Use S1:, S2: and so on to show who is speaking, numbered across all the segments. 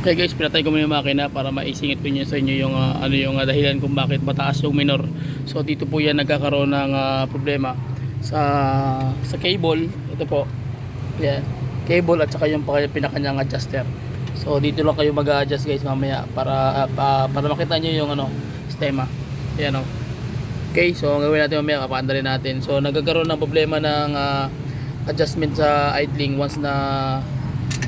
S1: Okay guys, pinatay ko muna yung makina para maisingit ko niyo sa inyo yung ano yung dahilan kung bakit mataas yung minor. So dito po yan nagkakaroon ng problema sa cable. Ito po. Yan. Cable at saka yung pinakanyang adjuster. So dito lang kayo mag-a-adjust guys mamaya para makita niyo yung sistema. Ayan Okay, so ang gawin natin mamaya papaanda rin natin. So nagkakaroon ng problema ng adjustment sa idling once na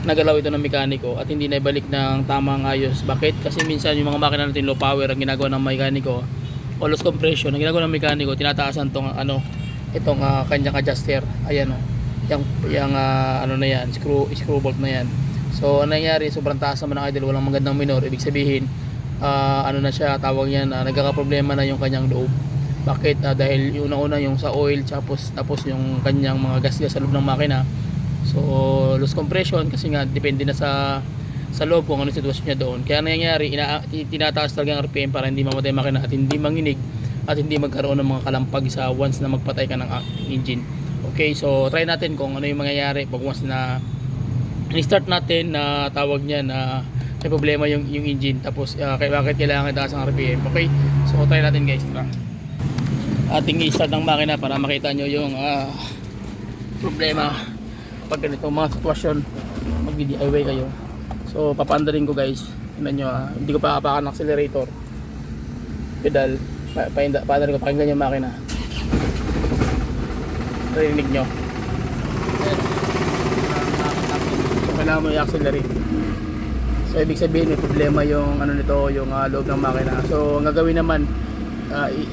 S1: nagalaw ito ng mekaniko at hindi na ibalik ng tamang ayos. Bakit? Kasi minsan yung mga makina natin low power ang ginagawa ng mekaniko o loss compression ang ginagawa ng mekaniko, tinataasan tong itong kanyang adjuster. Ayan yung na yan, screw bolt na yan. So ano nangyari, sobrang taas naman ng idle, walang magandang minor. Ibig sabihin na siya, tawag yan, nagkakaproblema na yung kanyang loob. Bakit? Dahil yung una yung sa oil tapos yung kanyang mga gas sa loob ng makina. So loss compression kasi nga depende na sa loob kung ano sitwasyon niya doon. Kaya nangyayari, tinataas talaga ang RPM para hindi mamatay makina at hindi manginig at hindi magkaroon ng mga kalampag sa once na magpatay ka ng engine. Okay, so try natin kung ano yung mangyayari pag once na i-start natin na tawag niya na may problema yung engine tapos bakit kailangan itaas ang RPM. Okay, so try natin guys. Ating i-start ng makina para makita nyo yung problema pag ganito mga sitwasyon, mag-DIY kayo. So papaandarin ko guys, tingnan nyo hindi ko pa apakan accelerator pedal, paandarin ko, pakinggan yung makina, narinig nyo. So kailangan mo i-accelerate. So ibig sabihin may problema yung nito, yung loob ng makina. So ang gagawin naman,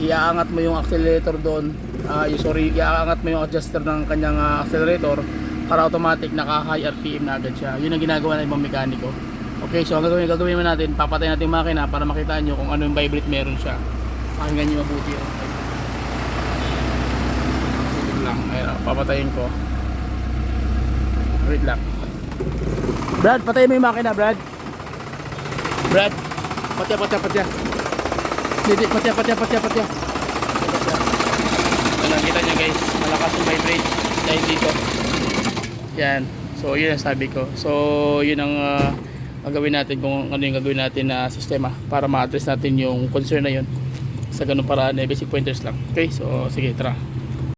S1: iaangat mo yung accelerator doon, iaangat mo yung adjuster ng kanyang accelerator para automatic naka-high RPM na agad siya. Yun ang ginagawa ng ibang mekaniko. Okay, so ang gagawin natin, papatay natin yung makina para makita nyo kung ano yung vibrate meron siya. Pakinggan nyo mabuti. Ayun, papatayin ko. Wait lang. Brad, patayin mo yung makina, Brad. Brad, patya. Hindi, patya. Kita nyo guys, malakas yung vibrate dahil dito. Yan. So yun ang sabi ko. So yun ang gagawin natin, kung ano yung gagawin natin na sistema para ma-address natin yung concern na yun sa ganung paraan. Basic pointers lang. Okay, so sige, tara.